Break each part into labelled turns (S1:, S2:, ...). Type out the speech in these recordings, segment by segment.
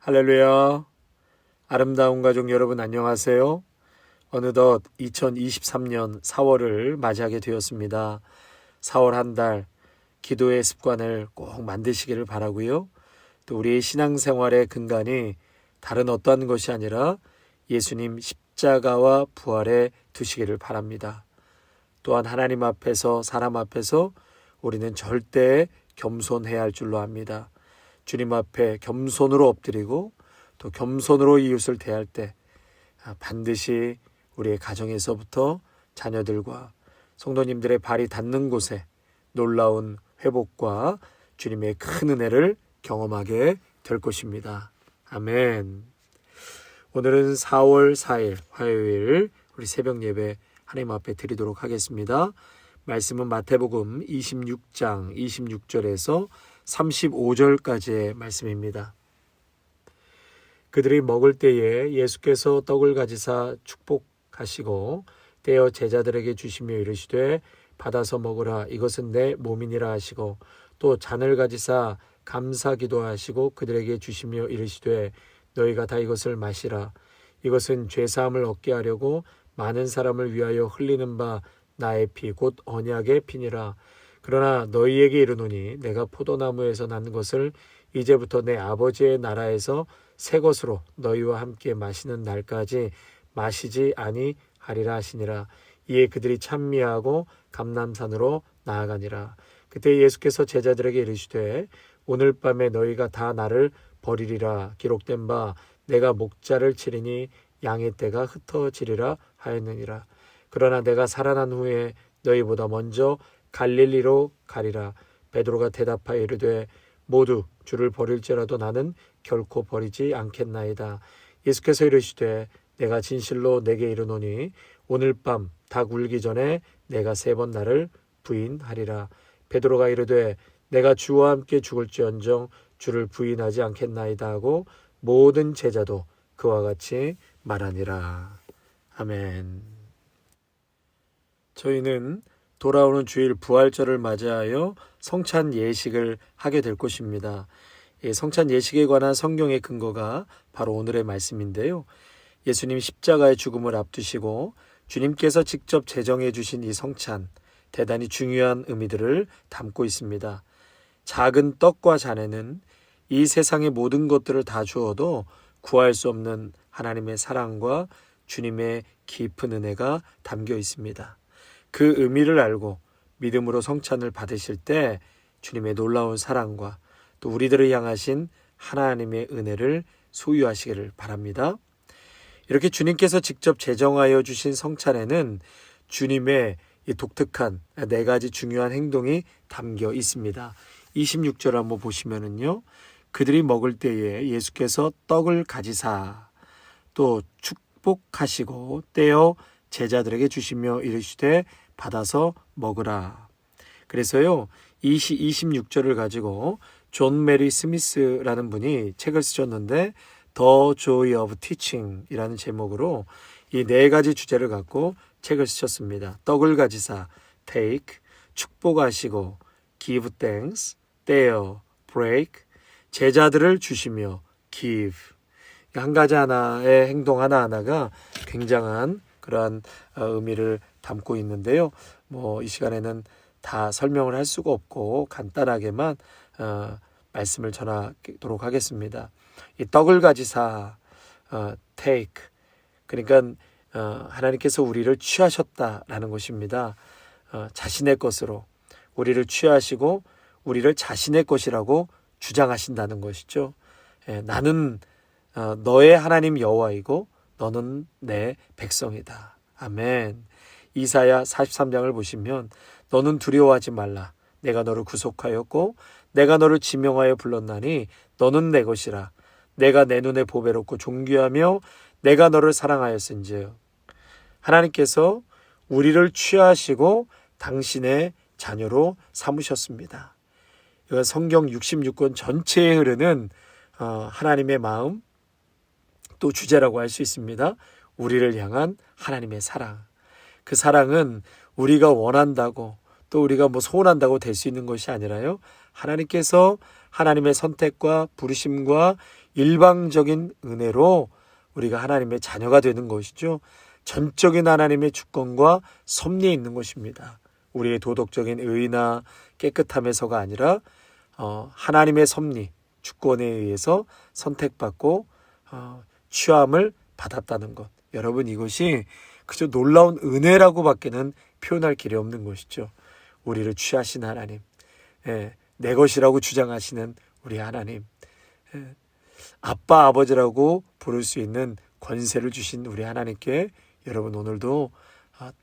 S1: 할렐루야. 아름다운 가족 여러분 안녕하세요. 어느덧 2023년 4월을 맞이하게 되었습니다. 4월 한 달 기도의 습관을 꼭 만드시기를 바라고요. 또 우리의 신앙생활의 근간이 다른 어떠한 것이 아니라 예수님 십자가와 부활에 두시기를 바랍니다. 또한 하나님 앞에서 사람 앞에서 우리는 절대 겸손해야 할 줄로 압니다. 주님 앞에 겸손으로 엎드리고 또 겸손으로 이웃을 대할 때 반드시 우리의 가정에서부터 자녀들과 성도님들의 발이 닿는 곳에 놀라운 회복과 주님의 큰 은혜를 경험하게 될 것입니다. 아멘. 오늘은 4월 4일 화요일 우리 새벽 예배 하나님 앞에 드리도록 하겠습니다. 말씀은 마태복음 26장 26절에서 35절까지의 말씀입니다. 그들이 먹을 때에 예수께서 떡을 가지사 축복하시고 떼어 제자들에게 주시며 이르시되 받아서 먹으라 이것은 내 몸이니라 하시고 또 잔을 가지사 감사 기도하시고 그들에게 주시며 이르시되 너희가 다 이것을 마시라 이것은 죄사함을 얻게 하려고 많은 사람을 위하여 흘리는 바 나의 피 곧 언약의 피니라. 그러나 너희에게 이르노니 내가 포도나무에서 난 것을 이제부터 내 아버지의 나라에서 새 것으로 너희와 함께 마시는 날까지 마시지 아니하리라 하시니라. 이에 그들이 찬미하고 감람산으로 나아가니라. 그때 예수께서 제자들에게 이르시되 오늘 밤에 너희가 다 나를 버리리라. 기록된 바 내가 목자를 치리니 양의 떼가 흩어지리라 하였느니라. 그러나 내가 살아난 후에 너희보다 먼저 갈릴리로 가리라. 베드로가 대답하여 이르되 모두 주를 버릴지라도 나는 결코 버리지 않겠나이다. 예수께서 이르시되 내가 진실로 내게 이르노니 오늘 밤 닭 울기 전에 내가 3번 나를 부인하리라. 베드로가 이르되 내가 주와 함께 죽을지언정 주를 부인하지 않겠나이다 하고 모든 제자도 그와 같이 말하니라. 아멘. 저희는 돌아오는 주일 부활절을 맞이하여 성찬 예식을 하게 될 것입니다. 성찬 예식에 관한 성경의 근거가 바로 오늘의 말씀인데요. 예수님 십자가의 죽음을 앞두시고 주님께서 직접 제정해 주신 이 성찬, 대단히 중요한 의미들을 담고 있습니다. 작은 떡과 잔에는 이 세상의 모든 것들을 다 주어도 구할 수 없는 하나님의 사랑과 주님의 깊은 은혜가 담겨 있습니다. 그 의미를 알고 믿음으로 성찬을 받으실 때 주님의 놀라운 사랑과 또 우리들을 향하신 하나님의 은혜를 소유하시기를 바랍니다. 이렇게 주님께서 직접 제정하여 주신 성찬에는 주님의 이 독특한 4가지 중요한 행동이 담겨 있습니다. 26절 한번 보시면은요. 그들이 먹을 때에 예수께서 떡을 가지사 또 축복하시고 떼어 제자들에게 주시며 이르시되 받아서 먹으라. 그래서요. 26절을 가지고 존 메리 스미스라는 분이 책을 쓰셨는데 The Joy of Teaching 이라는 제목으로 이 4가지 주제를 갖고 책을 쓰셨습니다. 떡을 가지사 take, 축복하시고 give thanks, 떼어 break, 제자들을 주시며 give. 한 가지 하나의 행동 하나하나가 굉장한 그러한 의미를 담고 있는데요. 이 시간에는 다 설명을 할 수가 없고 간단하게만 말씀을 전하도록 하겠습니다. 이 떡을 가지사 take 그러니까 하나님께서 우리를 취하셨다라는 것입니다. 자신의 것으로 우리를 취하시고 우리를 자신의 것이라고 주장하신다는 것이죠. 나는 너의 하나님 여호와이고 너는 내 백성이다. 아멘. 이사야 43장을 보시면 너는 두려워하지 말라. 내가 너를 구속하였고 내가 너를 지명하여 불렀나니 너는 내 것이라. 내가 내 눈에 보배롭고 존귀하며 내가 너를 사랑하였은즉. 하나님께서 우리를 취하시고 당신의 자녀로 삼으셨습니다. 이건 성경 66권 전체에 흐르는 하나님의 마음 또 주제라고 할 수 있습니다. 우리를 향한 하나님의 사랑. 그 사랑은 우리가 원한다고 또 우리가 소원한다고 될 수 있는 것이 아니라요. 하나님께서 하나님의 선택과 부르심과 일방적인 은혜로 우리가 하나님의 자녀가 되는 것이죠. 전적인 하나님의 주권과 섭리에 있는 것입니다. 우리의 도덕적인 의나 깨끗함에서가 아니라 하나님의 섭리, 주권에 의해서 선택받고 취함을 받았다는 것. 여러분, 이것이 그저 놀라운 은혜라고밖에는 표현할 길이 없는 것이죠. 우리를 취하신 하나님, 내 것이라고 주장하시는 우리 하나님, 아빠 아버지라고 부를 수 있는 권세를 주신 우리 하나님께 여러분 오늘도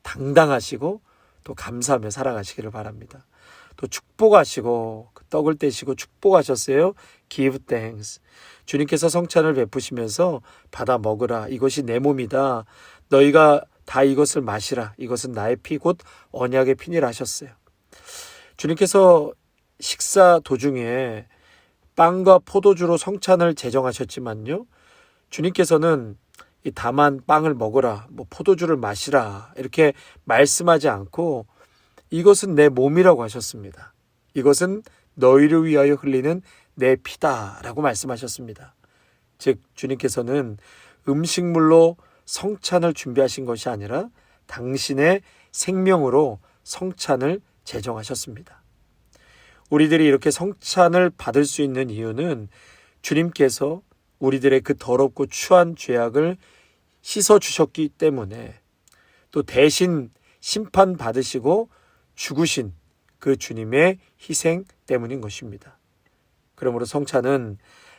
S1: 당당하시고 또 감사하며 살아가시기를 바랍니다. 또 축복하시고 떡을 떼시고 축복하셨어요. Give thanks. 주님께서 성찬을 베푸시면서 받아 먹으라. 이것이 내 몸이다. 너희가 다 이것을 마시라. 이것은 나의 피 곧 언약의 피니라 하셨어요. 주님께서 식사 도중에 빵과 포도주로 성찬을 제정하셨지만요. 주님께서는 다만 빵을 먹으라, 포도주를 마시라 이렇게 말씀하지 않고 이것은 내 몸이라고 하셨습니다. 이것은 너희를 위하여 흘리는 내 피다라고 말씀하셨습니다. 즉 주님께서는 음식물로 성찬을 준비하신 것이 아니라 당신의 생명으로 성찬을 제정하셨습니다. 우리들이 이렇게 성찬을 받을 수 있는 이유는 주님께서 우리들의 그 더럽고 추한 죄악을 씻어주셨기 때문에 또 대신 심판받으시고 죽으신 그 주님의 희생 때문인 것입니다. 그러므로 성찬은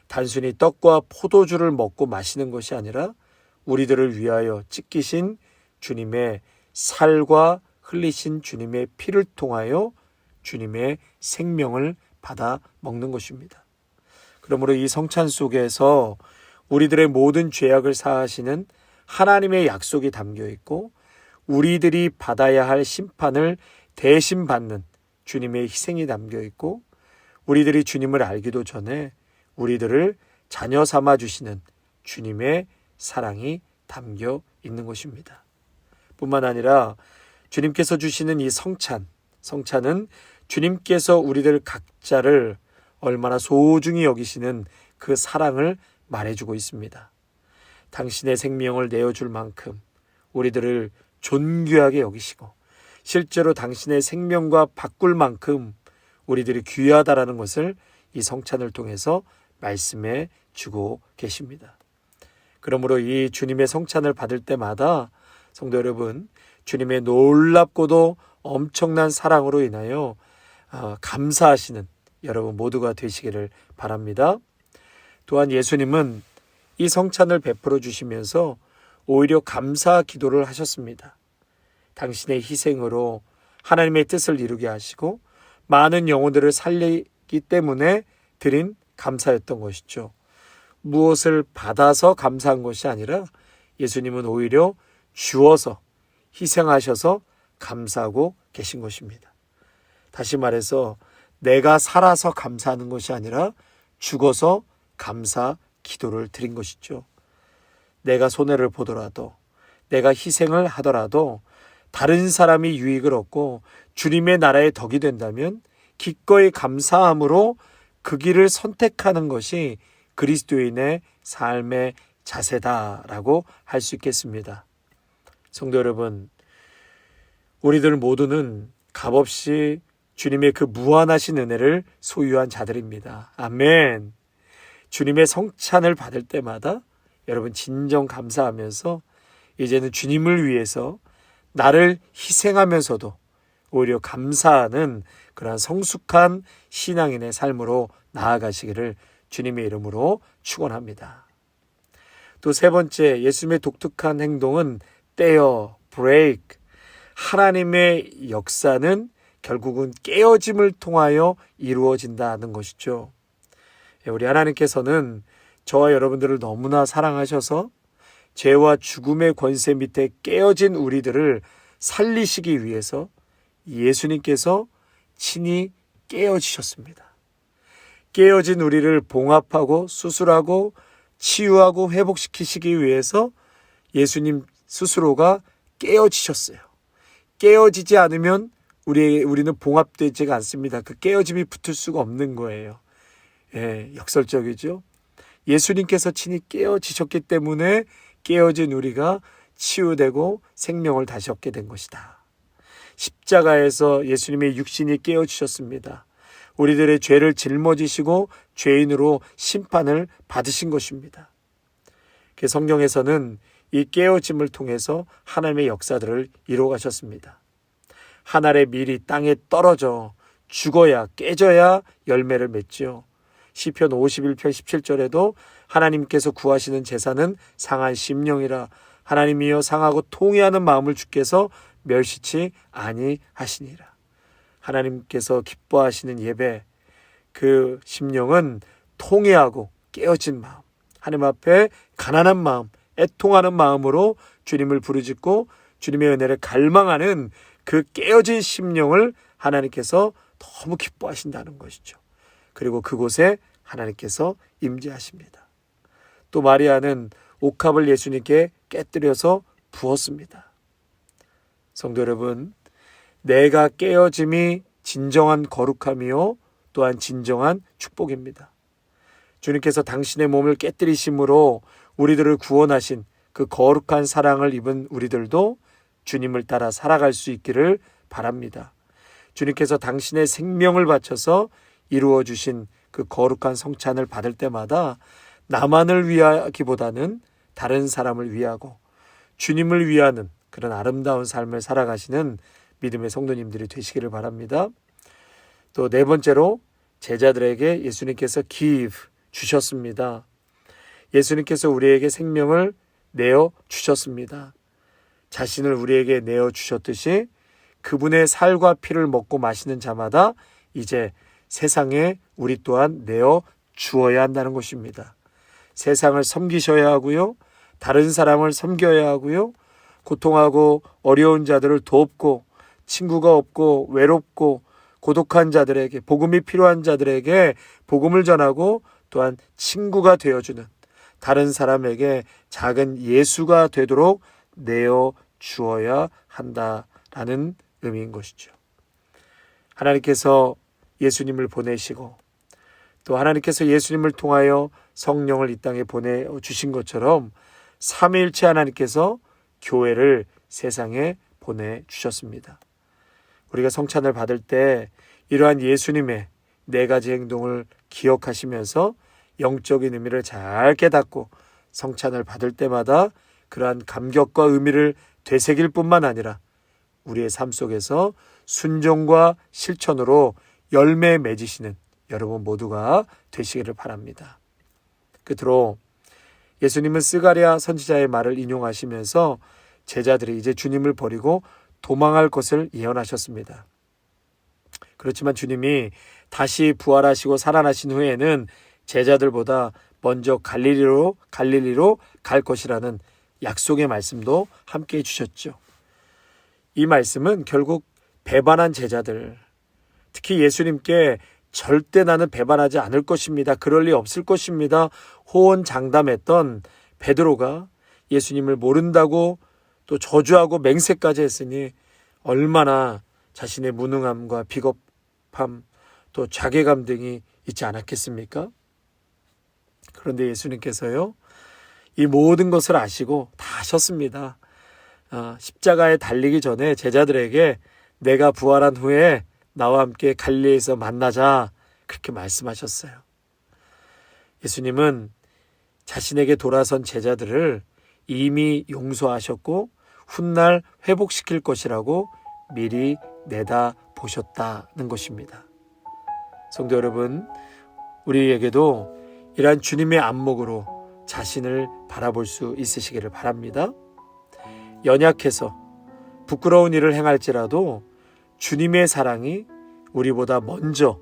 S1: 단순히 떡과 포도주를 먹고 마시는 것이 아니라 우리들을 위하여 찢기신 주님의 살과 흘리신 주님의 피를 통하여 주님의 생명을 받아 먹는 것입니다. 그러므로 이 성찬 속에서 우리들의 모든 죄악을 사하시는 하나님의 약속이 담겨 있고 우리들이 받아야 할 심판을 대신 받는 주님의 희생이 담겨 있고 우리들이 주님을 알기도 전에 우리들을 자녀 삼아 주시는 주님의 사랑이 담겨 있는 것입니다. 뿐만 아니라 주님께서 주시는 이 성찬은 주님께서 우리들 각자를 얼마나 소중히 여기시는 그 사랑을 말해주고 있습니다. 당신의 생명을 내어줄 만큼 우리들을 존귀하게 여기시고 실제로 당신의 생명과 바꿀 만큼 우리들이 귀하다라는 것을 이 성찬을 통해서 말씀해 주고 계십니다. 그러므로 이 주님의 성찬을 받을 때마다 성도 여러분, 주님의 놀랍고도 엄청난 사랑으로 인하여 감사하시는 여러분 모두가 되시기를 바랍니다. 또한 예수님은 이 성찬을 베풀어 주시면서 오히려 감사 기도를 하셨습니다. 당신의 희생으로 하나님의 뜻을 이루게 하시고 많은 영혼들을 살리기 때문에 드린 감사였던 것이죠. 무엇을 받아서 감사한 것이 아니라 예수님은 오히려 주어서 희생하셔서 감사하고 계신 것입니다. 다시 말해서 내가 살아서 감사하는 것이 아니라 죽어서 감사 기도를 드린 것이죠. 내가 손해를 보더라도 내가 희생을 하더라도 다른 사람이 유익을 얻고 주님의 나라의 덕이 된다면 기꺼이 감사함으로 그 길을 선택하는 것이 그리스도인의 삶의 자세다라고 할 수 있겠습니다. 성도 여러분, 우리들 모두는 값없이 주님의 그 무한하신 은혜를 소유한 자들입니다. 아멘. 주님의 성찬을 받을 때마다 여러분 진정 감사하면서 이제는 주님을 위해서 나를 희생하면서도 오히려 감사하는 그러한 성숙한 신앙인의 삶으로 나아가시기를 주님의 이름으로 축원합니다. 또 세 번째, 예수님의 독특한 행동은 떼어, break. 하나님의 역사는 결국은 깨어짐을 통하여 이루어진다는 것이죠. 우리 하나님께서는 저와 여러분들을 너무나 사랑하셔서 죄와 죽음의 권세 밑에 깨어진 우리들을 살리시기 위해서 예수님께서 친히 깨어지셨습니다. 깨어진 우리를 봉합하고 수술하고 치유하고 회복시키시기 위해서 예수님 스스로가 깨어지셨어요. 깨어지지 않으면 우리는 봉합되지가 않습니다. 그 깨어짐이 붙을 수가 없는 거예요. 역설적이죠. 예수님께서 친히 깨어지셨기 때문에 깨어진 우리가 치유되고 생명을 다시 얻게 된 것이다. 십자가에서 예수님의 육신이 깨어지셨습니다. 우리들의 죄를 짊어지시고 죄인으로 심판을 받으신 것입니다. 성경에서는 이 깨어짐을 통해서 하나님의 역사들을 이루어 가셨습니다. 한 알의 밀이 땅에 떨어져 죽어야 깨져야 열매를 맺지요. 시편 51편 17절에도 하나님께서 구하시는 제사는 상한 심령이라 하나님이여 상하고 통회하는 마음을 주께서 멸시치 아니하시니라. 하나님께서 기뻐하시는 예배, 그 심령은 통회하고 깨어진 마음, 하나님 앞에 가난한 마음, 애통하는 마음으로 주님을 부르짖고 주님의 은혜를 갈망하는 그 깨어진 심령을 하나님께서 너무 기뻐하신다는 것이죠. 그리고 그곳에 하나님께서 임재하십니다. 또 마리아는 옥합을 예수님께 깨뜨려서 부었습니다. 성도 여러분, 내가 깨어짐이 진정한 거룩함이요 또한 진정한 축복입니다. 주님께서 당신의 몸을 깨뜨리심으로 우리들을 구원하신 그 거룩한 사랑을 입은 우리들도 주님을 따라 살아갈 수 있기를 바랍니다. 주님께서 당신의 생명을 바쳐서 이루어 주신 그 거룩한 성찬을 받을 때마다 나만을 위하기보다는 다른 사람을 위하고 주님을 위하는 그런 아름다운 삶을 살아가시는 믿음의 성도님들이 되시기를 바랍니다. 또 네 번째로 제자들에게 예수님께서 give 주셨습니다. 예수님께서 우리에게 생명을 내어 주셨습니다. 자신을 우리에게 내어 주셨듯이 그분의 살과 피를 먹고 마시는 자마다 이제 세상에 우리 또한 내어 주어야 한다는 것입니다. 세상을 섬기셔야 하고요. 다른 사람을 섬겨야 하고요. 고통하고 어려운 자들을 돕고 친구가 없고 외롭고 고독한 자들에게 복음이 필요한 자들에게 복음을 전하고 또한 친구가 되어주는 다른 사람에게 작은 예수가 되도록 내어 주어야 한다라는 의미인 것이죠. 하나님께서 예수님을 보내시고 또 하나님께서 예수님을 통하여 성령을 이 땅에 보내주신 것처럼 삼위일체 하나님께서 교회를 세상에 보내주셨습니다. 우리가 성찬을 받을 때 이러한 예수님의 네 가지 행동을 기억하시면서 영적인 의미를 잘 깨닫고 성찬을 받을 때마다 그러한 감격과 의미를 되새길 뿐만 아니라 우리의 삶 속에서 순종과 실천으로 열매 맺으시는 여러분 모두가 되시기를 바랍니다. 끝으로 예수님은 스가랴 선지자의 말을 인용하시면서 제자들이 이제 주님을 버리고 도망할 것을 예언하셨습니다. 그렇지만 주님이 다시 부활하시고 살아나신 후에는 제자들보다 먼저 갈릴리로 갈 것이라는 약속의 말씀도 함께 해주셨죠. 이 말씀은 결국 배반한 제자들, 특히 예수님께 절대 나는 배반하지 않을 것입니다. 그럴 리 없을 것입니다. 호언장담했던 베드로가 예수님을 모른다고 또 저주하고 맹세까지 했으니 얼마나 자신의 무능함과 비겁함 또 자괴감 등이 있지 않았겠습니까? 그런데 예수님께서요, 이 모든 것을 아시고 다 하셨습니다. 십자가에 달리기 전에 제자들에게 내가 부활한 후에 나와 함께 갈릴리에서 만나자 그렇게 말씀하셨어요. 예수님은 자신에게 돌아선 제자들을 이미 용서하셨고 훗날 회복시킬 것이라고 미리 내다보셨다는 것입니다. 성도 여러분, 우리에게도 이러한 주님의 안목으로 자신을 바라볼 수 있으시기를 바랍니다. 연약해서 부끄러운 일을 행할지라도 주님의 사랑이 우리보다 먼저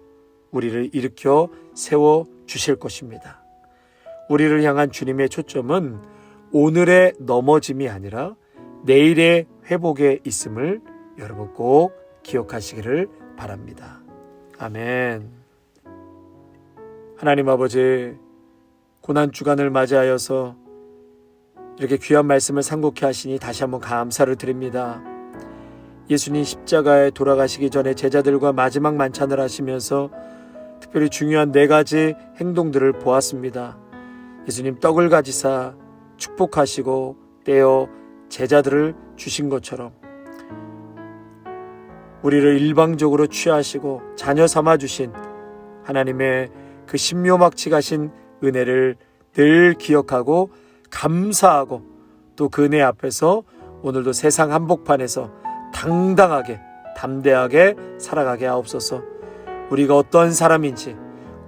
S1: 우리를 일으켜 세워주실 것입니다. 우리를 향한 주님의 초점은 오늘의 넘어짐이 아니라 내일의 회복에 있음을 여러분 꼭 기억하시기를 바랍니다. 아멘. 하나님 아버지, 고난주간을 맞이하여서 이렇게 귀한 말씀을 상고케 하시니 다시 한번 감사를 드립니다. 예수님 십자가에 돌아가시기 전에 제자들과 마지막 만찬을 하시면서 특별히 중요한 네 가지 행동들을 보았습니다. 예수님 떡을 가지사 축복하시고 떼어 제자들을 주신 것처럼 우리를 일방적으로 취하시고 자녀 삼아 주신 하나님의 그 신묘막치 가신 은혜를 늘 기억하고 감사하고 또 그 은혜 앞에서 오늘도 세상 한복판에서 당당하게 담대하게 살아가게 하옵소서. 우리가 어떠한 사람인지,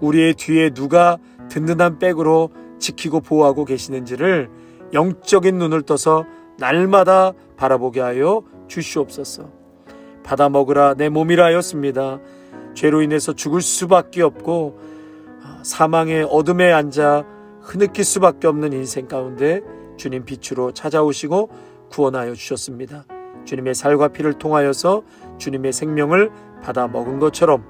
S1: 우리의 뒤에 누가 든든한 백으로 지키고 보호하고 계시는지를 영적인 눈을 떠서 날마다 바라보게 하여 주시옵소서. 받아 먹으라 내 몸이라 하였습니다. 죄로 인해서 죽을 수밖에 없고 사망의 어둠에 앉아 흐느낄 수밖에 없는 인생 가운데 주님 빛으로 찾아오시고 구원하여 주셨습니다. 주님의 살과 피를 통하여서 주님의 생명을 받아 먹은 것처럼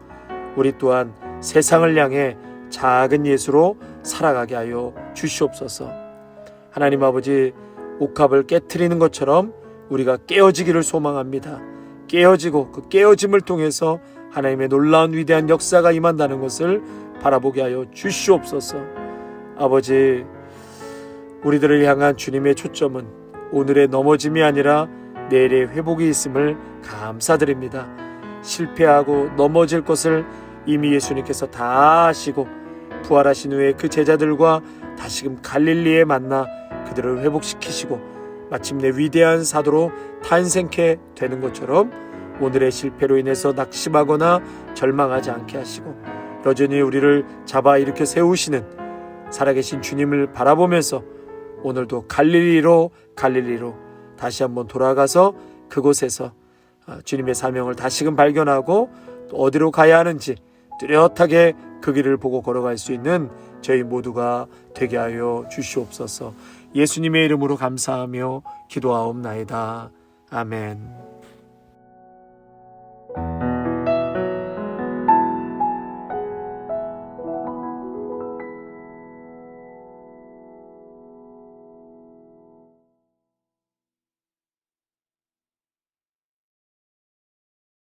S1: 우리 또한 세상을 향해 작은 예수로 살아가게 하여 주시옵소서. 하나님 아버지, 옥합을 깨트리는 것처럼 우리가 깨어지기를 소망합니다. 깨어지고 그 깨어짐을 통해서 하나님의 놀라운 위대한 역사가 임한다는 것을 바라보게 하여 주시옵소서. 아버지, 우리들을 향한 주님의 초점은 오늘의 넘어짐이 아니라 내일의 회복이 있음을 감사드립니다. 실패하고 넘어질 것을 이미 예수님께서 다 아시고 부활하신 후에 그 제자들과 다시금 갈릴리에 만나 그들을 회복시키시고 마침내 위대한 사도로 탄생케 되는 것처럼 오늘의 실패로 인해서 낙심하거나 절망하지 않게 하시고 여전히 우리를 잡아 일으켜 세우시는 살아계신 주님을 바라보면서 오늘도 갈릴리로 다시 한번 돌아가서 그곳에서 주님의 사명을 다시금 발견하고 또 어디로 가야 하는지 뚜렷하게 그 길을 보고 걸어갈 수 있는 저희 모두가 되게 하여 주시옵소서. 예수님의 이름으로 감사하며 기도하옵나이다. 아멘.